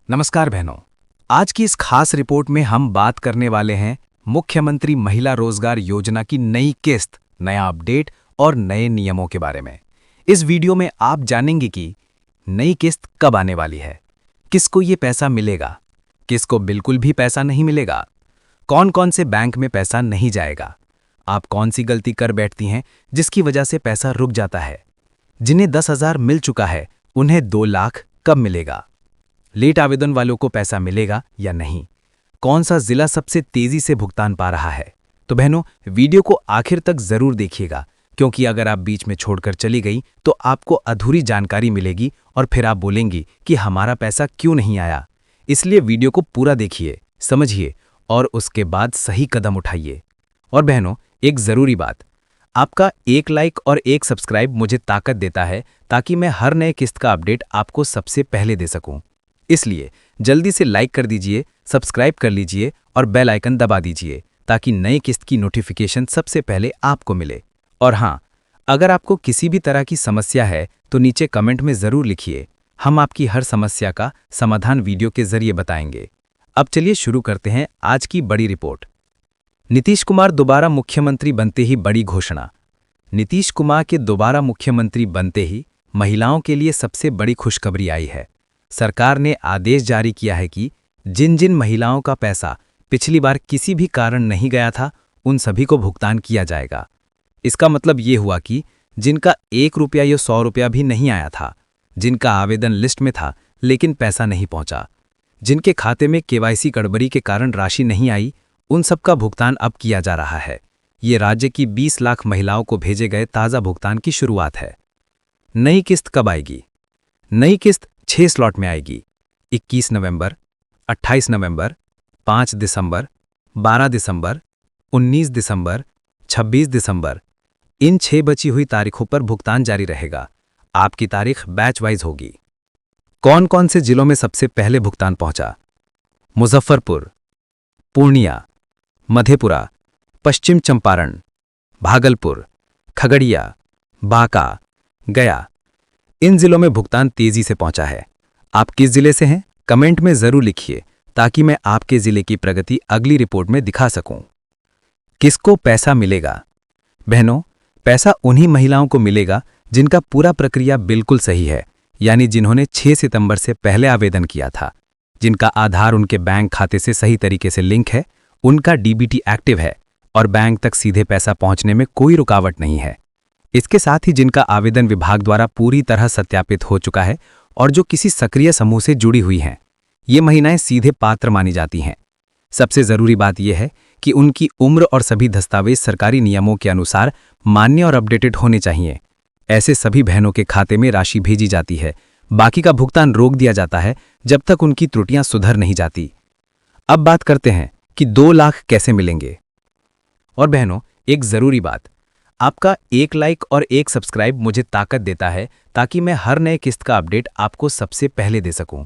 नमस्कार बहनों। आज की इस खास रिपोर्ट में हम बात करने वाले हैं मुख्यमंत्री महिला रोजगार योजना की नई किस्त, नया अपडेट और नए नियमों के बारे में। इस वीडियो में आप जानेंगे कि नई किस्त कब आने वाली है, किसको ये पैसा मिलेगा, किसको बिल्कुल भी पैसा नहीं मिलेगा, कौन कौन से बैंक में पैसा नहीं जाएगा, आप कौन सी गलती कर बैठती हैं जिसकी वजह से पैसा रुक जाता है, जिन्हें 10,000 मिल चुका है उन्हें 2 लाख कब मिलेगा, लेट आवेदन वालों को पैसा मिलेगा या नहीं, कौन सा जिला सबसे तेजी से भुगतान पा रहा है। तो बहनों, वीडियो को आखिर तक जरूर देखिएगा, क्योंकि अगर आप बीच में छोड़कर चली गई तो आपको अधूरी जानकारी मिलेगी और फिर आप बोलेंगी कि हमारा पैसा क्यों नहीं आया। इसलिए वीडियो को पूरा देखिए, समझिए और उसके बाद सही कदम उठाइए। और बहनों, एक जरूरी बात, आपका 1 लाइक और 1 सब्सक्राइब मुझे ताकत देता है ताकि मैं हर नए किस्त का अपडेट आपको सबसे पहले दे सकूं। इसलिए जल्दी से लाइक कर दीजिए, सब्सक्राइब कर लीजिए और बेल आइकन दबा दीजिए ताकि नई किस्त की नोटिफिकेशन सबसे पहले आपको मिले। और हाँ, अगर आपको किसी भी तरह की समस्या है तो नीचे कमेंट में ज़रूर लिखिए, हम आपकी हर समस्या का समाधान वीडियो के जरिए बताएंगे। अब चलिए शुरू करते हैं आज की बड़ी रिपोर्ट। नीतीश कुमार दोबारा मुख्यमंत्री बनते ही बड़ी घोषणा। नीतीश कुमार के दोबारा मुख्यमंत्री बनते ही महिलाओं के लिए सबसे बड़ी खुशखबरी आई है। सरकार ने आदेश जारी किया है कि जिन जिन महिलाओं का पैसा पिछली बार किसी भी कारण नहीं गया था, उन सभी को भुगतान किया जाएगा। इसका मतलब ये हुआ कि जिनका 1 रुपया या 100 रुपया भी नहीं आया था, जिनका आवेदन लिस्ट में था लेकिन पैसा नहीं पहुंचा, जिनके खाते में केवाईसी गड़बड़ी के कारण राशि नहीं आई, उन सबका भुगतान अब किया जा रहा है। ये राज्य की 20 लाख महिलाओं को भेजे गए ताज़ा भुगतान की शुरुआत है। नई किस्त कब आएगी? नई किस्त 6 स्लॉट में आएगी। 21 नवंबर, 28 नवंबर, 5 दिसंबर, 12 दिसंबर, 19 दिसंबर, 26 दिसंबर। इन 6 बची हुई तारीखों पर भुगतान जारी रहेगा। आपकी तारीख बैच वाइज होगी। कौन कौन से जिलों में सबसे पहले भुगतान पहुंचा? मुजफ्फरपुर, पूर्णिया, मधेपुरा, पश्चिम चंपारण, भागलपुर, खगड़िया, बांका, गया। इन जिलों में भुगतान तेजी से पहुंचा है। आप किस जिले से हैं? कमेंट में जरूर लिखिए ताकि मैं आपके जिले की प्रगति अगली रिपोर्ट में दिखा सकूं। किसको पैसा मिलेगा? बहनों, पैसा उन्हीं महिलाओं को मिलेगा जिनका पूरा प्रक्रिया बिल्कुल सही है, यानी जिन्होंने 6 सितंबर से पहले आवेदन किया था, जिनका आधार उनके बैंक खाते से सही तरीके से लिंक है, उनका डीबीटी एक्टिव है और बैंक तक सीधे पैसा पहुंचने में कोई रुकावट नहीं है। इसके साथ ही जिनका आवेदन विभाग द्वारा पूरी तरह सत्यापित हो चुका है और जो किसी सक्रिय समूह से जुड़ी हुई हैं, ये महिलाएं सीधे पात्र मानी जाती हैं। सबसे जरूरी बात यह है कि उनकी उम्र और सभी दस्तावेज सरकारी नियमों के अनुसार मान्य और अपडेटेड होने चाहिए। ऐसे सभी बहनों के खाते में राशि भेजी जाती है। बाकी का भुगतान रोक दिया जाता है जब तक उनकी त्रुटियां सुधर नहीं जाती। अब बात करते हैं कि 2 लाख कैसे मिलेंगे। और बहनों, एक जरूरी बात, आपका 1 लाइक और 1 सब्सक्राइब मुझे ताकत देता है ताकि मैं हर नए किस्त का अपडेट आपको सबसे पहले दे सकूं।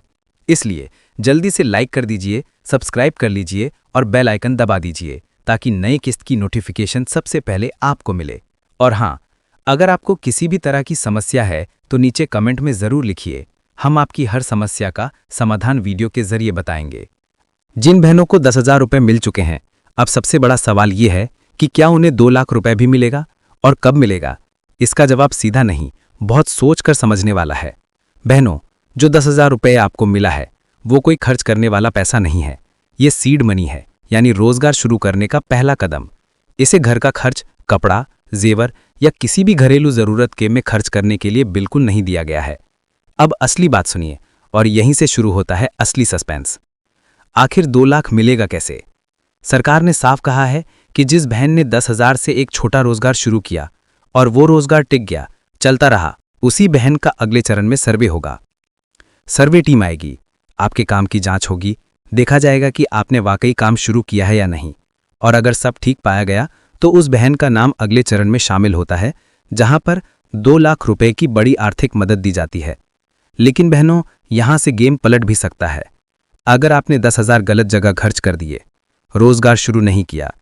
इसलिए जल्दी से लाइक कर दीजिए, सब्सक्राइब कर लीजिए और बेल आइकन दबा दीजिए ताकि नए किस्त की नोटिफिकेशन सबसे पहले आपको मिले। और हाँ, अगर आपको किसी भी तरह की समस्या है तो नीचे कमेंट में ज़रूर लिखिए, हम आपकी हर समस्या का समाधान वीडियो के जरिए बताएंगे। जिन बहनों को 10,000 रुपये मिल चुके हैं, अब सबसे बड़ा सवाल ये है कि क्या उन्हें 2 लाख रुपए भी मिलेगा और कब मिलेगा? इसका जवाब सीधा नहीं, बहुत सोच कर समझने वाला है। बहनों, जो 10,000 रुपये आपको मिला है वो कोई खर्च करने वाला पैसा नहीं है। ये सीड मनी है, यानी रोजगार शुरू करने का पहला कदम। इसे घर का खर्च, कपड़ा, जेवर या किसी भी घरेलू जरूरत के में खर्च करने के लिए बिल्कुल नहीं दिया गया है। अब असली बात सुनिए और यहीं से शुरू होता है असली सस्पेंस। आखिर 2 लाख मिलेगा कैसे? सरकार ने साफ कहा है कि जिस बहन ने 10,000 से एक छोटा रोजगार शुरू किया और वो रोजगार टिक गया, चलता रहा, उसी बहन का अगले चरण में सर्वे होगा। सर्वे टीम आएगी, आपके काम की जांच होगी, देखा जाएगा कि आपने वाकई काम शुरू किया है या नहीं, और अगर सब ठीक पाया गया तो उस बहन का नाम अगले चरण में शामिल होता है, जहां पर 2 लाख रुपए की बड़ी आर्थिक मदद दी जाती है। लेकिन बहनों, यहां से गेम पलट भी सकता है। अगर आपने 10,000 गलत जगह खर्च कर दिए, रोजगार शुरू नहीं किया,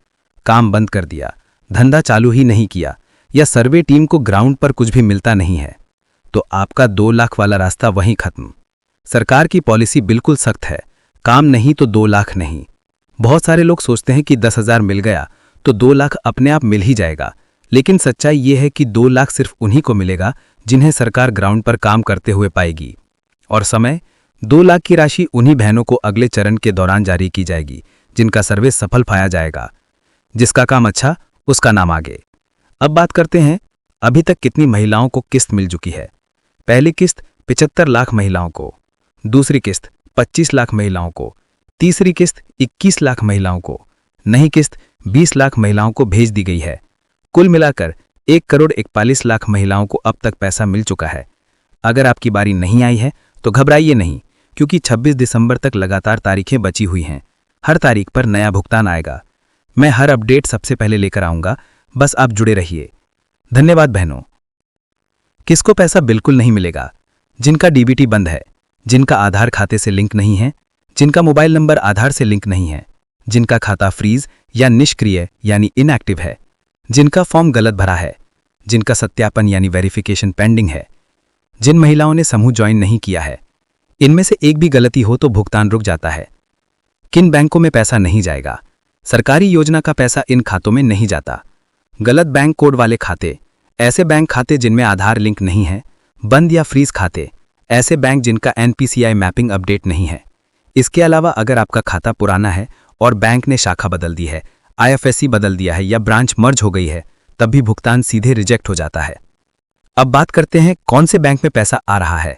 काम बंद कर दिया, धंधा चालू ही नहीं किया या सर्वे टीम को ग्राउंड पर कुछ भी मिलता नहीं है, तो आपका 2 लाख वाला रास्ता वहीं खत्म। सरकार की पॉलिसी बिल्कुल सख्त है, काम नहीं तो 2 लाख नहीं। बहुत सारे लोग सोचते हैं कि 10,000 मिल गया तो 2 लाख अपने आप मिल ही जाएगा, लेकिन सच्चाई ये है कि 2 लाख सिर्फ उन्हीं को मिलेगा जिन्हें सरकार ग्राउंड पर काम करते हुए पाएगी। और समय, 2 लाख की राशि उन्हीं बहनों को अगले चरण के दौरान जारी की जाएगी जिनका सर्वे सफल पाया जाएगा। जिसका काम अच्छा, उसका नाम आगे। अब बात करते हैं अभी तक कितनी महिलाओं को किस्त मिल चुकी है। पहली किस्त 75 लाख महिलाओं को, दूसरी किस्त 25 लाख महिलाओं को, तीसरी किस्त 21 लाख महिलाओं को, नई किस्त 20 लाख महिलाओं को भेज दी गई है। कुल मिलाकर 1,41,00,000 महिलाओं को अब तक पैसा मिल चुका है। अगर आपकी बारी नहीं आई है तो घबराइए नहीं, क्योंकि 26 दिसंबर तक लगातार तारीखें बची हुई हैं। हर तारीख पर नया भुगतान आएगा। मैं हर अपडेट सबसे पहले लेकर आऊंगा, बस आप जुड़े रहिए। धन्यवाद बहनों। किसको पैसा बिल्कुल नहीं मिलेगा? जिनका डीबीटी बंद है, जिनका आधार खाते से लिंक नहीं है, जिनका मोबाइल नंबर आधार से लिंक नहीं है, जिनका खाता फ्रीज या निष्क्रिय यानी इनएक्टिव है, जिनका फॉर्म गलत भरा है, जिनका सत्यापन यानी वेरिफिकेशन पेंडिंग है, जिन महिलाओं ने समूह ज्वाइन नहीं किया है, इनमें से एक भी गलती हो तो भुगतान रुक जाता है। किन बैंकों में पैसा नहीं जाएगा? सरकारी योजना का पैसा इन खातों में नहीं जाता। गलत बैंक कोड वाले खाते, ऐसे बैंक खाते जिनमें आधार लिंक नहीं है, बंद या फ्रीज खाते, ऐसे बैंक जिनका एनपीसीआई मैपिंग अपडेट नहीं है। इसके अलावा अगर आपका खाता पुराना है और बैंक ने शाखा बदल दी है, आईएफएससी बदल दिया है या ब्रांच मर्ज हो गई है, तब भी भुगतान सीधे रिजेक्ट हो जाता है। अब बात करते हैं कौन से बैंक में पैसा आ रहा है।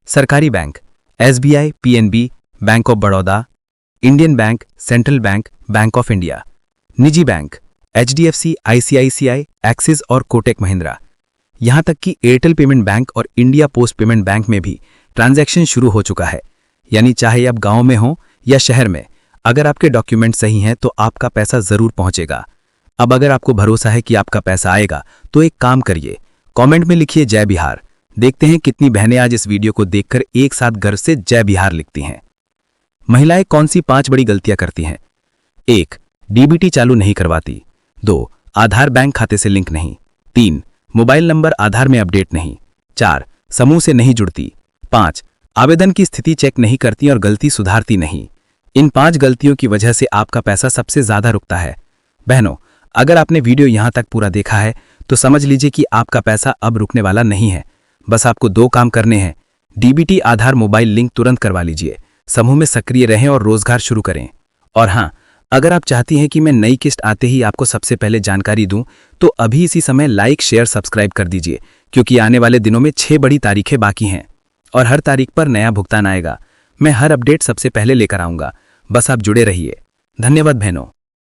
सरकारी bank, SBI, PNB, bank of Baroda, Indian bank, central bank, bank of India. निजी बैंक, एचडीएफसी, आईसीआईसीआई, एक्सिस और कोटक महिंद्रा। यहां तक कि एयरटेल पेमेंट बैंक और इंडिया पोस्ट पेमेंट बैंक में भी ट्रांजैक्शन शुरू हो चुका है। यानी चाहे आप गांव में हो या शहर में, अगर आपके डॉक्यूमेंट सही हैं तो आपका पैसा जरूर पहुंचेगा। अब अगर आपको भरोसा है कि आपका पैसा आएगा तो एक काम करिए, कमेंट में लिखिए जय बिहार। देखते हैं कितनी बहनें आज इस वीडियो को देखकर एक साथ गर्व से जय बिहार लिखती हैं। महिलाएं कौन सी 5 बड़ी गलतियां करती हैं? 1. डीबीटी चालू नहीं करवाती। 2. आधार बैंक खाते से लिंक नहीं। 3. मोबाइल नंबर आधार में अपडेट नहीं। 4. समूह से नहीं जुड़ती। 5. आवेदन की स्थिति चेक नहीं करती और गलती सुधारती नहीं। इन 5 गलतियों की वजह से आपका पैसा सबसे ज्यादा रुकता है। बहनों, अगर आपने वीडियो यहां तक पूरा देखा है तो समझ लीजिए कि आपका पैसा अब रुकने वाला नहीं है। बस आपको 2 काम करने हैं। डीबीटी आधार मोबाइल लिंक तुरंत करवा लीजिए, समूह में सक्रिय रहें और रोजगार शुरू करें। और हाँ, अगर आप चाहती हैं कि मैं नई किस्त आते ही आपको सबसे पहले जानकारी दूं, तो अभी इसी समय लाइक, शेयर, सब्सक्राइब कर दीजिए, क्योंकि आने वाले दिनों में 6 बड़ी तारीखें बाकी हैं और हर तारीख पर नया भुगतान आएगा। मैं हर अपडेट सबसे पहले लेकर आऊंगा, बस आप जुड़े रहिए। धन्यवाद बहनों।